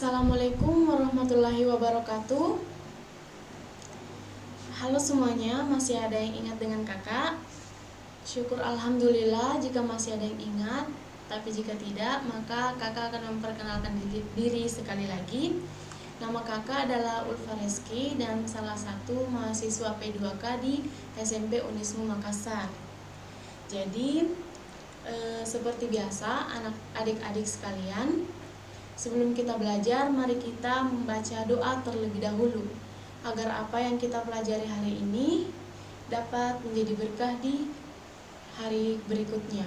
Assalamualaikum warahmatullahi wabarakatuh. Halo semuanya, masih ada yang ingat dengan kakak? Syukur alhamdulillah jika masih ada yang ingat. Tapi jika tidak, maka kakak akan memperkenalkan diri sekali lagi. Nama kakak adalah Ulfa Reski dan salah satu mahasiswa P2K di SMP Unismu Makassar. Jadi, seperti biasa, adik-adik sekalian, sebelum kita belajar, mari kita membaca doa terlebih dahulu, agar apa yang kita pelajari hari ini dapat menjadi berkah di hari berikutnya.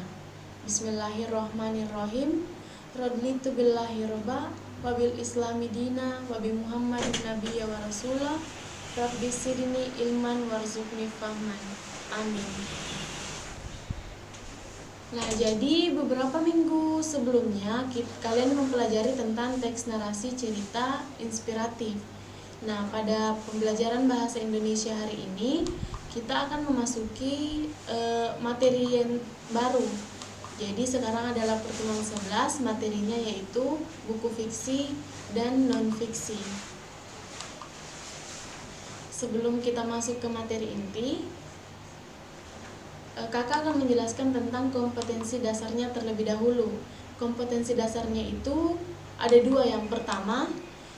Bismillahirrohmanirrohim. Raditu billahi robba, wabil islami dina, wabi muhammadin nabiyya wa rasulah, rabbi sidni ilman warzuqni fahman. Amin. Nah, jadi beberapa minggu sebelumnya kalian mempelajari tentang teks narasi cerita inspiratif. Nah, pada pembelajaran bahasa Indonesia hari ini kita akan memasuki materi yang baru. Jadi sekarang adalah pertemuan 11, materinya yaitu buku fiksi dan non-fiksi. Sebelum kita masuk ke materi inti, kakak akan menjelaskan tentang kompetensi dasarnya terlebih dahulu. Kompetensi dasarnya itu ada dua. Yang pertama,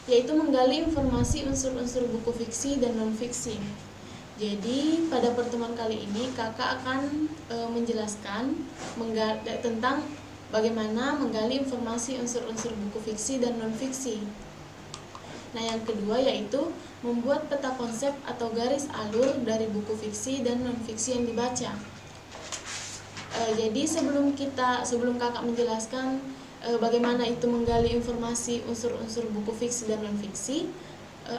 yaitu menggali informasi unsur-unsur buku fiksi dan non-fiksi. Jadi, pada pertemuan kali ini, kakak akan menjelaskan tentang bagaimana menggali informasi unsur-unsur buku fiksi dan non-fiksi. Nah, yang kedua yaitu membuat peta konsep atau garis alur dari buku fiksi dan non-fiksi yang dibaca. Jadi sebelum kakak menjelaskan bagaimana itu menggali informasi unsur-unsur buku fiksi dan non-fiksi,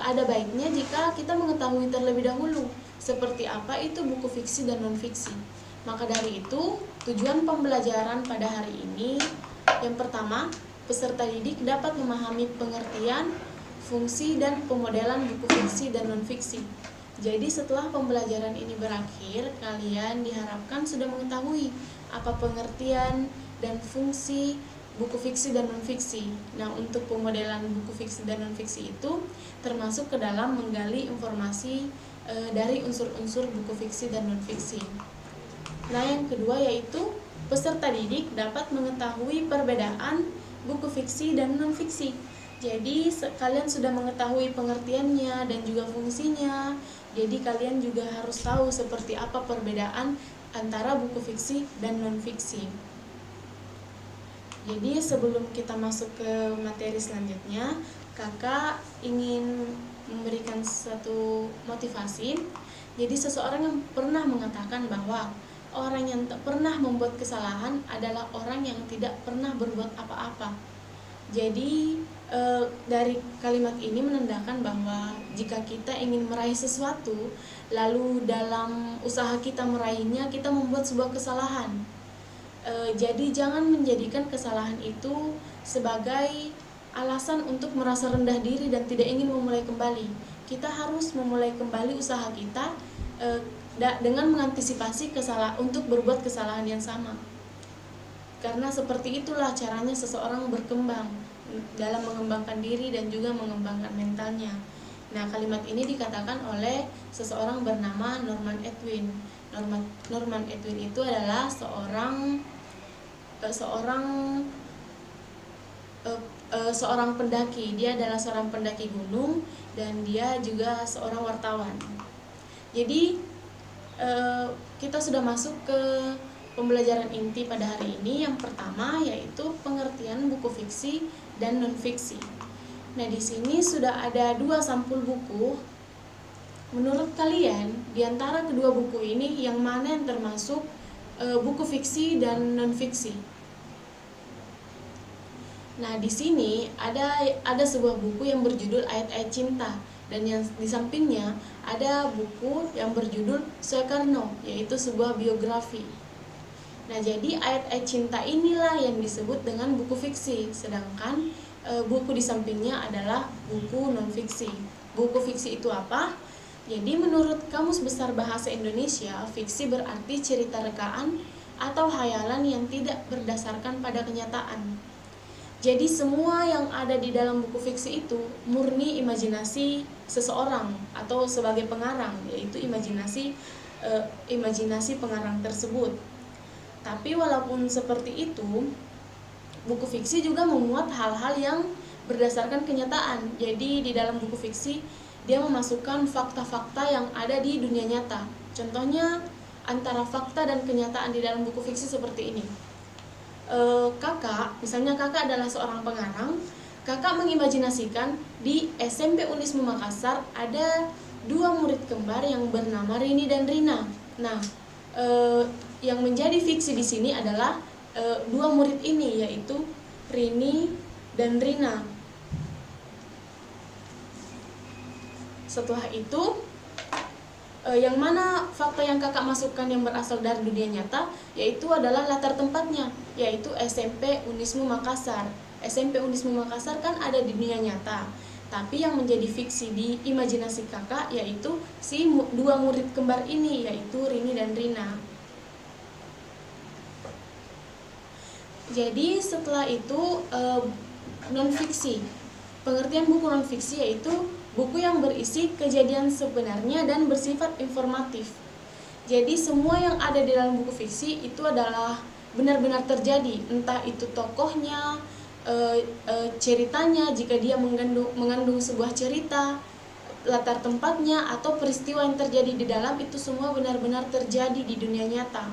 ada baiknya jika kita mengetahui terlebih dahulu seperti apa itu buku fiksi dan non-fiksi. Maka dari itu, tujuan pembelajaran pada hari ini, yang pertama, peserta didik dapat memahami pengertian, fungsi, dan pemodelan buku fiksi dan non-fiksi. Jadi setelah pembelajaran ini berakhir, kalian diharapkan sudah mengetahui apa pengertian dan fungsi buku fiksi dan non-fiksi. Nah, untuk pemodelan buku fiksi dan non-fiksi itu termasuk ke dalam menggali informasi dari unsur-unsur buku fiksi dan non-fiksi. Nah, yang kedua yaitu peserta didik dapat mengetahui perbedaan buku fiksi dan non-fiksi. Jadi kalian sudah mengetahui pengertiannya dan juga fungsinya. Jadi kalian juga harus tahu seperti apa perbedaan antara buku fiksi dan non-fiksi. Jadi sebelum kita masuk ke materi selanjutnya, kakak ingin memberikan satu motivasi. Jadi seseorang yang pernah mengatakan bahwa orang yang tak pernah membuat kesalahan adalah orang yang tidak pernah berbuat apa-apa. Jadi dari kalimat ini menandakan bahwa jika kita ingin meraih sesuatu, lalu dalam usaha kita meraihnya kita membuat sebuah kesalahan. Jadi jangan menjadikan kesalahan itu sebagai alasan untuk merasa rendah diri dan tidak ingin memulai kembali. Kita harus memulai kembali usaha kita dengan mengantisipasi untuk berbuat kesalahan yang sama. Karena seperti itulah caranya seseorang berkembang dalam mengembangkan diri dan juga mengembangkan mentalnya. Nah, kalimat ini dikatakan oleh seseorang bernama Norman Edwin. Norman Edwin itu adalah seorang pendaki. Dia adalah seorang pendaki gunung dan dia juga seorang wartawan. Jadi kita sudah masuk ke pembelajaran inti pada hari ini. Yang pertama yaitu pengertian buku fiksi dan non-fiksi. Nah, di sini sudah ada 2 sampul buku. Menurut kalian, di antara kedua buku ini yang mana yang termasuk buku fiksi dan non-fiksi? Nah, di sini ada sebuah buku yang berjudul Ayat-ayat Cinta, dan yang di sampingnya ada buku yang berjudul Soekarno, yaitu sebuah biografi. Nah, jadi ayat-ayat cinta inilah yang disebut dengan buku fiksi, sedangkan buku di sampingnya adalah buku non-fiksi. Buku fiksi itu apa? Jadi menurut Kamus Besar Bahasa Indonesia, fiksi berarti cerita rekaan atau hayalan yang tidak berdasarkan pada kenyataan. Jadi semua yang ada di dalam buku fiksi itu murni imajinasi seseorang atau sebagai pengarang, yaitu imajinasi pengarang tersebut. Tapi walaupun seperti itu, buku fiksi juga memuat hal-hal yang berdasarkan kenyataan. Jadi di dalam buku fiksi dia memasukkan fakta-fakta yang ada di dunia nyata. Contohnya antara fakta dan kenyataan di dalam buku fiksi seperti ini. Misalnya kakak adalah seorang pengarang. Kakak mengimajinasikan di SMP Unismu Makassar ada 2 murid kembar yang bernama Rini dan Rina. Nah, yang menjadi fiksi di sini adalah 2 murid ini, yaitu Rini dan Rina. Setelah itu, yang mana fakta yang kakak masukkan yang berasal dari dunia nyata, yaitu adalah latar tempatnya, yaitu SMP Unismu Makassar. SMP Unismu Makassar kan ada di dunia nyata, tapi yang menjadi fiksi di imajinasi kakak yaitu si 2 murid kembar ini, yaitu Rini dan Rina. Jadi setelah itu non-fiksi. Pengertian buku non-fiksi yaitu buku yang berisi kejadian sebenarnya dan bersifat informatif. Jadi semua yang ada di dalam buku fiksi itu adalah benar-benar terjadi, entah itu tokohnya, ceritanya jika dia mengandung sebuah cerita, latar tempatnya atau peristiwa yang terjadi di dalam, itu semua benar-benar terjadi di dunia nyata.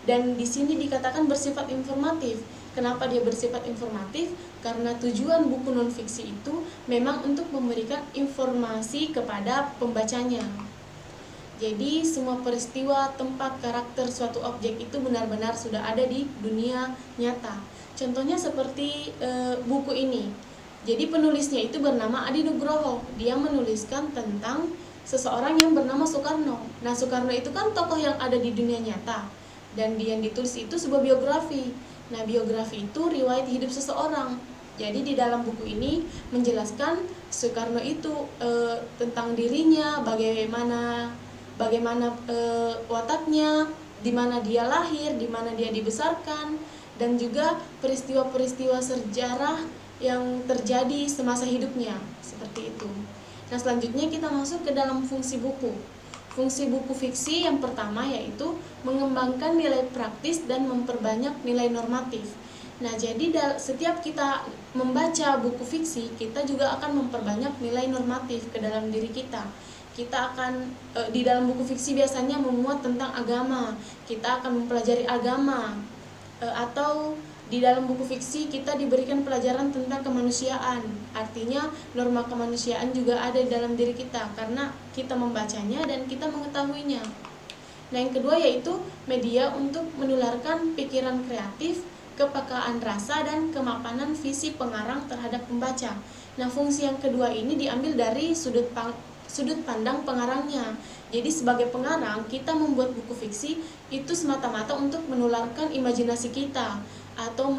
Dan di sini dikatakan bersifat informatif. Kenapa dia bersifat informatif? Karena tujuan buku non-fiksi itu memang untuk memberikan informasi kepada pembacanya. Jadi semua peristiwa, tempat, karakter suatu objek itu benar-benar sudah ada di dunia nyata. Contohnya seperti buku ini. Jadi penulisnya itu bernama Adi Nugroho. Dia menuliskan tentang seseorang yang bernama Soekarno. Nah, Soekarno itu kan tokoh yang ada di dunia nyata. Dan yang ditulis itu sebuah biografi. Nah, biografi itu riwayat hidup seseorang. Jadi di dalam buku ini menjelaskan Soekarno itu tentang dirinya, bagaimana wataknya, di mana dia lahir, di mana dia dibesarkan, dan juga peristiwa-peristiwa sejarah yang terjadi semasa hidupnya, seperti itu. Nah, selanjutnya kita masuk ke dalam fungsi buku. Fungsi buku fiksi yang pertama yaitu mengembangkan nilai praktis dan memperbanyak nilai normatif. Nah, jadi setiap kita membaca buku fiksi, kita juga akan memperbanyak nilai normatif ke dalam diri kita. Kita akan di dalam buku fiksi biasanya memuat tentang agama. Kita akan mempelajari agama, atau di dalam buku fiksi kita diberikan pelajaran tentang kemanusiaan. Artinya norma kemanusiaan juga ada di dalam diri kita karena kita membacanya dan kita mengetahuinya. Nah, yang kedua yaitu media untuk menularkan pikiran kreatif, kepekaan rasa, dan kemapanan visi pengarang terhadap pembaca. Nah, fungsi yang kedua ini diambil dari sudut pandang pengarangnya. Jadi sebagai pengarang, kita membuat buku fiksi itu semata-mata untuk menularkan imajinasi kita, atau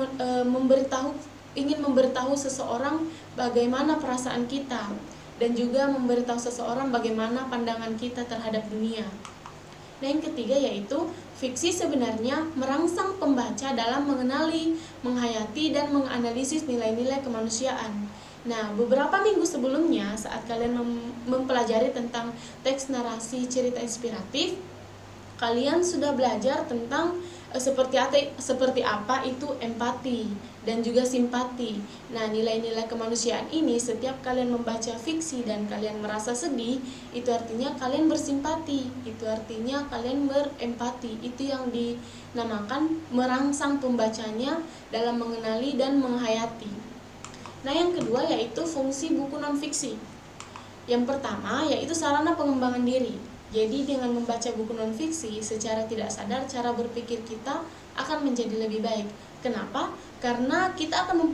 ingin memberitahu seseorang bagaimana perasaan kita, dan juga memberitahu seseorang bagaimana pandangan kita terhadap dunia. Nah, yang ketiga yaitu fiksi sebenarnya merangsang pembaca dalam mengenali, menghayati, dan menganalisis nilai-nilai kemanusiaan. Nah, beberapa minggu sebelumnya saat kalian mempelajari tentang teks narasi cerita inspiratif, kalian sudah belajar tentang seperti apa itu empati dan juga simpati. Nah, nilai-nilai kemanusiaan ini setiap kalian membaca fiksi dan kalian merasa sedih, itu artinya kalian bersimpati, itu artinya kalian berempati. Itu yang dinamakan merangsang pembacanya dalam mengenali dan menghayati. Nah, yang kedua yaitu fungsi buku non-fiksi. Yang pertama yaitu sarana pengembangan diri. Jadi dengan membaca buku non-fiksi, secara tidak sadar cara berpikir kita akan menjadi lebih baik. Kenapa? Karena kita akan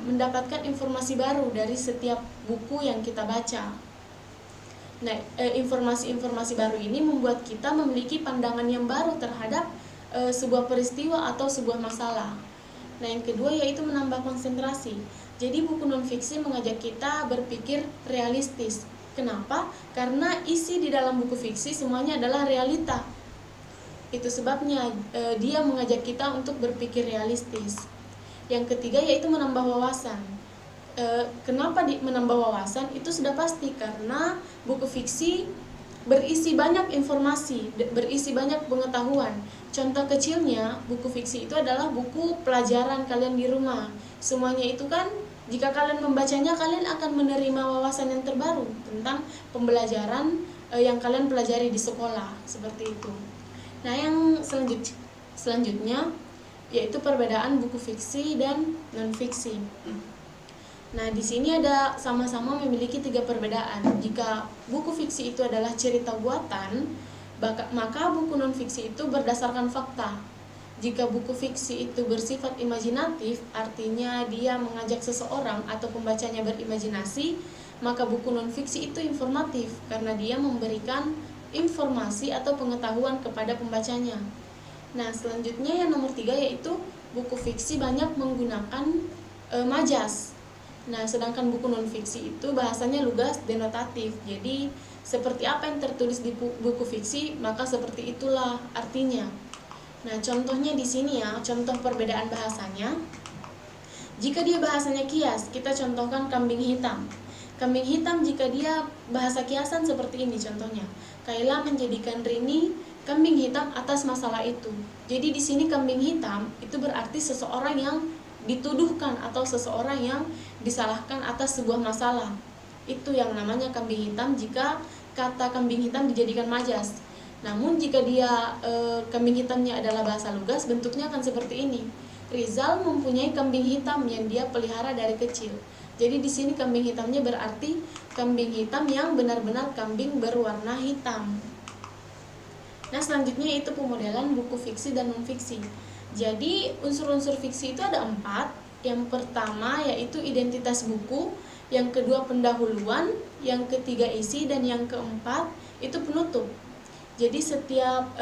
mendapatkan informasi baru dari setiap buku yang kita baca. Nah, informasi-informasi baru ini membuat kita memiliki pandangan yang baru terhadap sebuah peristiwa atau sebuah masalah. Nah, yang kedua yaitu menambah konsentrasi. Jadi buku non-fiksi mengajak kita berpikir realistis. Kenapa? Karena isi di dalam buku fiksi semuanya adalah realita. Itu sebabnya dia mengajak kita untuk berpikir realistis. Yang ketiga yaitu menambah wawasan. Kenapa menambah wawasan? Itu sudah pasti karena buku fiksi berisi banyak informasi, berisi banyak pengetahuan. Contoh kecilnya, buku fiksi itu adalah buku pelajaran kalian di rumah. Semuanya itu kan, jika kalian membacanya, kalian akan menerima wawasan yang terbaru tentang pembelajaran yang kalian pelajari di sekolah, seperti itu. Nah, yang selanjutnya yaitu perbedaan buku fiksi dan non-fiksi. Nah, di sini ada sama-sama memiliki 3 perbedaan. Jika buku fiksi itu adalah cerita buatan, maka buku non-fiksi itu berdasarkan fakta. Jika buku fiksi itu bersifat imajinatif, artinya dia mengajak seseorang atau pembacanya berimajinasi, maka buku non-fiksi itu informatif karena dia memberikan informasi atau pengetahuan kepada pembacanya. Nah, selanjutnya yang nomor 3 yaitu buku fiksi banyak menggunakan majas. Nah, sedangkan buku non-fiksi itu bahasanya lugas denotatif. Jadi, seperti apa yang tertulis di buku fiksi, maka seperti itulah artinya. Nah, contohnya di sini ya, contoh perbedaan bahasanya. Jika dia bahasanya kias, kita contohkan kambing hitam. Kambing hitam jika dia bahasa kiasan seperti ini contohnya. Kaila menjadikan Rini kambing hitam atas masalah itu. Jadi di sini kambing hitam itu berarti seseorang yang dituduhkan atau seseorang yang disalahkan atas sebuah masalah. Itu yang namanya kambing hitam jika kata kambing hitam dijadikan majas. Namun jika dia kambing hitamnya adalah bahasa lugas, bentuknya akan seperti ini. Rizal mempunyai kambing hitam yang dia pelihara dari kecil. Jadi di sini kambing hitamnya berarti kambing hitam yang benar-benar kambing berwarna hitam. Nah, selanjutnya itu pemodelan buku fiksi dan non-fiksi. Jadi unsur-unsur fiksi itu ada 4. Yang pertama yaitu identitas buku, yang kedua pendahuluan, yang ketiga isi, dan yang keempat itu penutup. Jadi setiap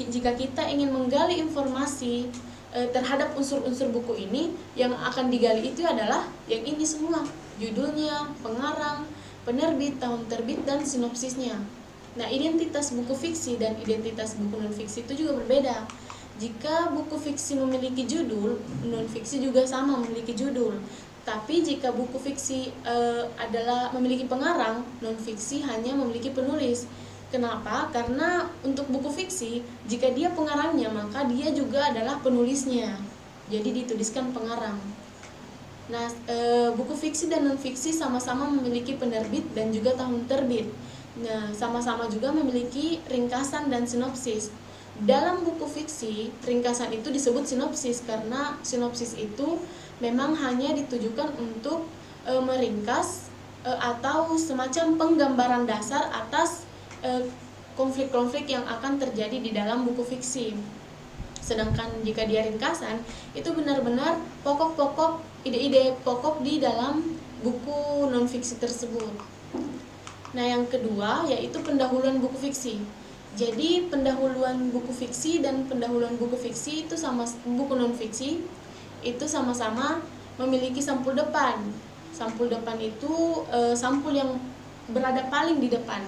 jika kita ingin menggali informasi terhadap unsur-unsur buku ini, yang akan digali itu adalah yang ini semua, judulnya, pengarang, penerbit, tahun terbit, dan sinopsisnya. Nah, identitas buku fiksi dan identitas buku non-fiksi itu juga berbeda. Jika buku fiksi memiliki judul, non-fiksi juga sama memiliki judul. Tapi jika buku fiksi adalah memiliki pengarang, non-fiksi hanya memiliki penulis. Kenapa? Karena untuk buku fiksi, jika dia pengarangnya, maka dia juga adalah penulisnya. Jadi dituliskan pengarang. Nah, buku fiksi dan non-fiksi sama-sama memiliki penerbit dan juga tahun terbit. Nah, sama-sama juga memiliki ringkasan dan sinopsis. Dalam buku fiksi, ringkasan itu disebut sinopsis karena sinopsis itu memang hanya ditujukan untuk meringkas atau semacam penggambaran dasar atas konflik-konflik yang akan terjadi di dalam buku fiksi. Sedangkan jika dia ringkasan, itu benar-benar pokok-pokok, ide-ide pokok di dalam buku non-fiksi tersebut. Nah, yang kedua yaitu pendahuluan buku fiksi. Jadi pendahuluan buku fiksi dan pendahuluan buku fiksi itu buku non-fiksi itu sama-sama memiliki sampul depan. Sampul depan itu sampul yang berada paling di depan.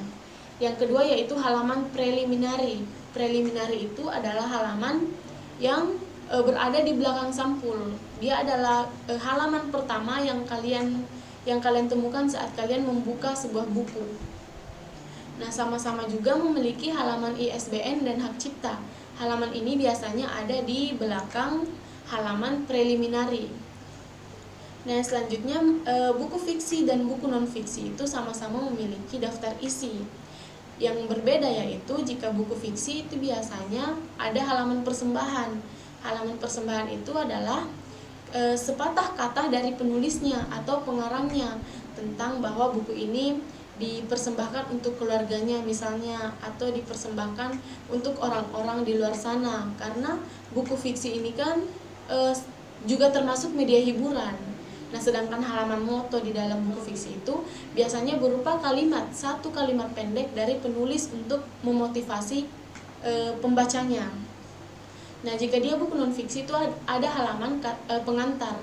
Yang kedua yaitu halaman preliminary. Preliminary itu adalah halaman yang berada di belakang sampul. Dia adalah halaman pertama yang kalian temukan saat kalian membuka sebuah buku. Nah, sama-sama juga memiliki halaman ISBN dan hak cipta. Halaman ini biasanya ada di belakang halaman preliminary. Nah, selanjutnya buku fiksi dan buku non-fiksi itu sama-sama memiliki daftar isi. Yang berbeda yaitu jika buku fiksi itu biasanya ada halaman persembahan. Halaman persembahan itu adalah sepatah kata dari penulisnya atau pengarangnya tentang bahwa buku ini dipersembahkan untuk keluarganya misalnya, atau dipersembahkan untuk orang-orang di luar sana. Karena buku fiksi ini kan juga termasuk media hiburan. Nah, sedangkan halaman moto di dalam buku fiksi itu biasanya berupa satu kalimat pendek dari penulis untuk memotivasi pembacanya. Nah, jika dia buku non-fiksi itu ada halaman pengantar.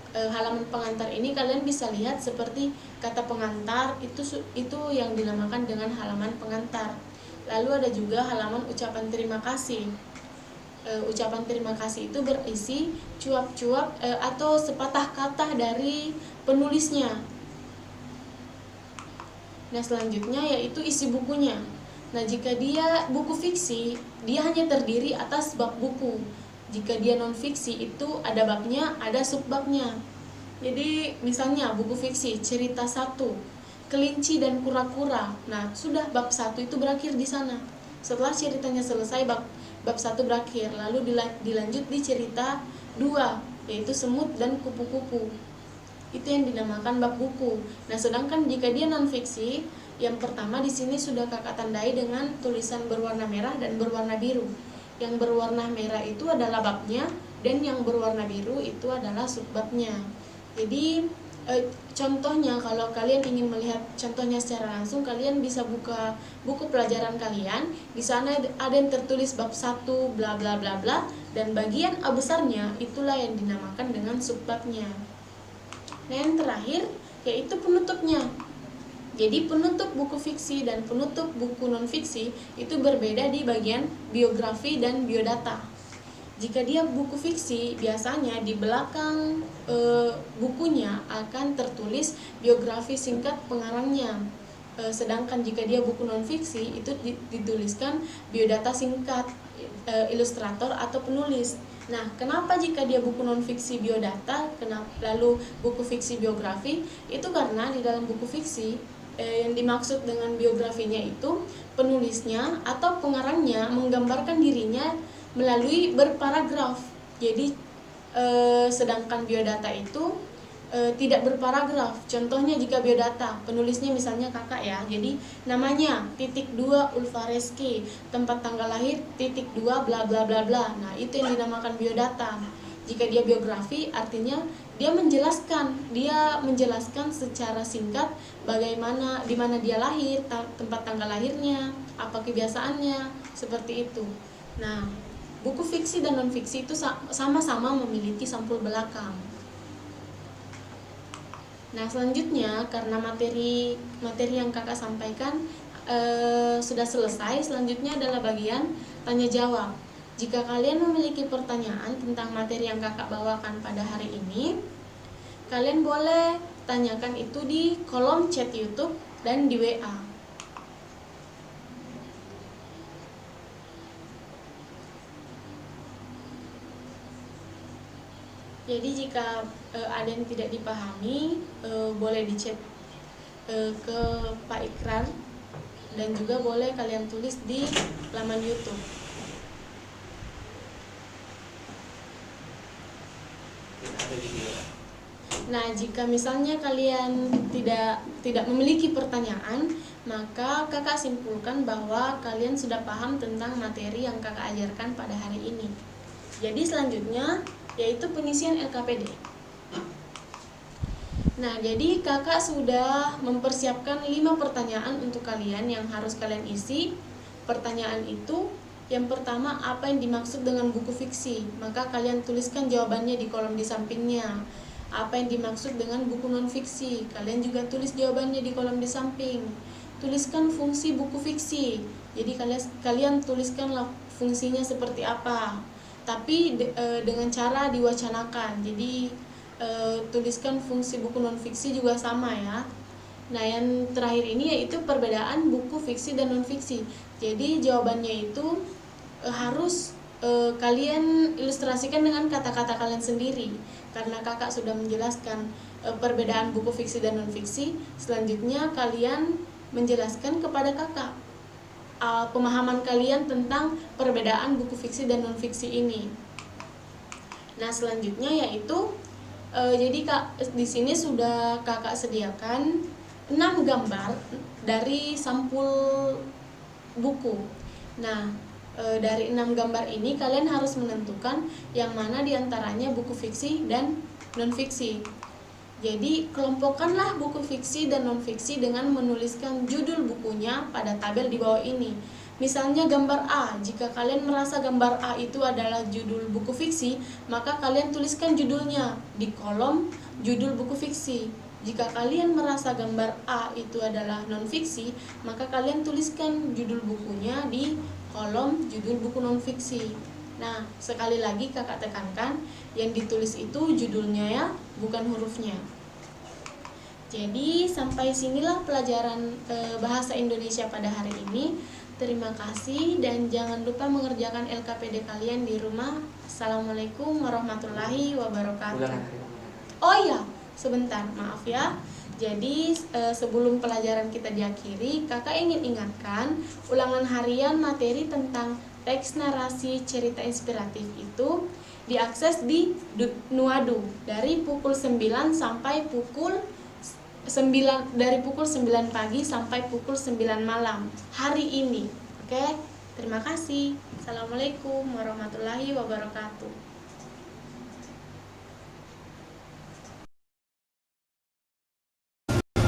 Halaman pengantar ini kalian bisa lihat seperti kata pengantar itu yang dinamakan dengan halaman pengantar. Lalu ada juga halaman ucapan terima kasih. Ucapan terima kasih itu berisi cuap-cuap atau sepatah kata dari penulisnya. Nah, selanjutnya yaitu isi bukunya. Nah, jika dia buku fiksi, dia hanya terdiri atas bab buku. Jika dia non fiksi itu ada babnya, ada subbabnya. Jadi misalnya buku fiksi cerita 1, kelinci dan kura-kura. Nah, sudah bab 1 itu berakhir di sana. Setelah ceritanya selesai, bab 1 berakhir. Lalu dilanjut di cerita 2, yaitu semut dan kupu-kupu. Itu yang dinamakan bab buku. Nah, sedangkan jika dia non fiksi, yang pertama di sini sudah kakak tandai dengan tulisan berwarna merah dan berwarna biru. Yang berwarna merah itu adalah babnya, dan yang berwarna biru itu adalah subbabnya. Jadi contohnya, kalau kalian ingin melihat contohnya secara langsung, kalian bisa buka buku pelajaran kalian. Di sana ada yang tertulis bab 1 bla bla bla bla, dan bagian A besarnya itulah yang dinamakan dengan subbabnya. Nah, yang terakhir yaitu penutupnya. Jadi penutup buku fiksi dan penutup buku non fiksi itu berbeda di bagian biografi dan biodata. Jika dia buku fiksi, biasanya di belakang bukunya akan tertulis biografi singkat pengarangnya. Sedangkan jika dia buku non fiksi, itu dituliskan biodata singkat ilustrator atau penulis. Nah, kenapa jika dia buku non fiksi biodata, lalu buku fiksi biografi? Itu karena di dalam buku fiksi yang dimaksud dengan biografinya itu penulisnya atau pengarangnya menggambarkan dirinya melalui berparagraf. Jadi sedangkan biodata itu tidak berparagraf. Contohnya jika biodata, penulisnya misalnya kakak ya, jadi namanya .2 Ulfareski, tempat tanggal lahir .2 bla bla bla bla. Nah, itu yang dinamakan biodata. Jika dia biografi, artinya dia menjelaskan secara singkat bagaimana, di mana dia lahir, tempat tanggal lahirnya, apa kebiasaannya, seperti itu. Nah, buku fiksi dan non fiksi itu sama-sama memiliki sampul belakang. Nah, selanjutnya karena materi yang kakak sampaikan sudah selesai, selanjutnya adalah bagian tanya jawab. Jika kalian memiliki pertanyaan tentang materi yang kakak bawakan pada hari ini, kalian boleh tanyakan itu di kolom chat YouTube dan di WA. Jadi jika ada yang tidak dipahami, boleh di-chat ke Pak Ikrar, dan juga boleh kalian tulis di laman YouTube. Nah, jika misalnya kalian tidak memiliki pertanyaan, maka kakak simpulkan bahwa kalian sudah paham tentang materi yang kakak ajarkan pada hari ini. Jadi selanjutnya yaitu pengisian LKPD. Nah, jadi kakak sudah mempersiapkan 5 pertanyaan untuk kalian yang harus kalian isi. Pertanyaan itu, yang pertama, apa yang dimaksud dengan buku fiksi? Maka kalian tuliskan jawabannya di kolom di sampingnya. Apa yang dimaksud dengan buku non fiksi? Kalian juga tulis jawabannya di kolom di samping. Tuliskan fungsi buku fiksi. Jadi kalian tuliskanlah fungsinya seperti apa, tapi dengan cara diwacanakan. Jadi tuliskan fungsi buku non fiksi juga sama ya. Nah, yang terakhir ini yaitu perbedaan buku fiksi dan non fiksi. Jadi jawabannya itu harus kalian ilustrasikan dengan kata-kata kalian sendiri, karena kakak sudah menjelaskan perbedaan buku fiksi dan non fiksi. Selanjutnya kalian menjelaskan kepada kakak pemahaman kalian tentang perbedaan buku fiksi dan non fiksi ini. Nah, selanjutnya yaitu jadi di sini sudah kakak sediakan 6 gambar dari sampul buku. Nah, dari 6 gambar ini kalian harus menentukan yang mana diantaranya buku fiksi dan non fiksi. Jadi kelompokkanlah buku fiksi dan non fiksi dengan menuliskan judul bukunya pada tabel di bawah ini. Misalnya gambar A, jika kalian merasa gambar A itu adalah judul buku fiksi, maka kalian tuliskan judulnya di kolom judul buku fiksi. Jika kalian merasa gambar A itu adalah non-fiksi, maka kalian tuliskan judul bukunya di kolom judul buku non-fiksi. Nah, sekali lagi kakak tekankan, yang ditulis itu judulnya ya, bukan hurufnya. Jadi sampai sinilah pelajaran bahasa Indonesia pada hari ini. Terima kasih dan jangan lupa mengerjakan LKPD kalian di rumah. Assalamualaikum warahmatullahi wabarakatuh. Oh iya, sebentar, maaf ya. Jadi sebelum pelajaran kita diakhiri, kakak ingin ingatkan ulangan harian materi tentang teks narasi cerita inspiratif itu diakses di Nuadu dari pukul 9 sampai pukul 9, dari pukul 9 pagi sampai pukul 9 malam hari ini. Oke? Terima kasih. Assalamualaikum warahmatullahi wabarakatuh.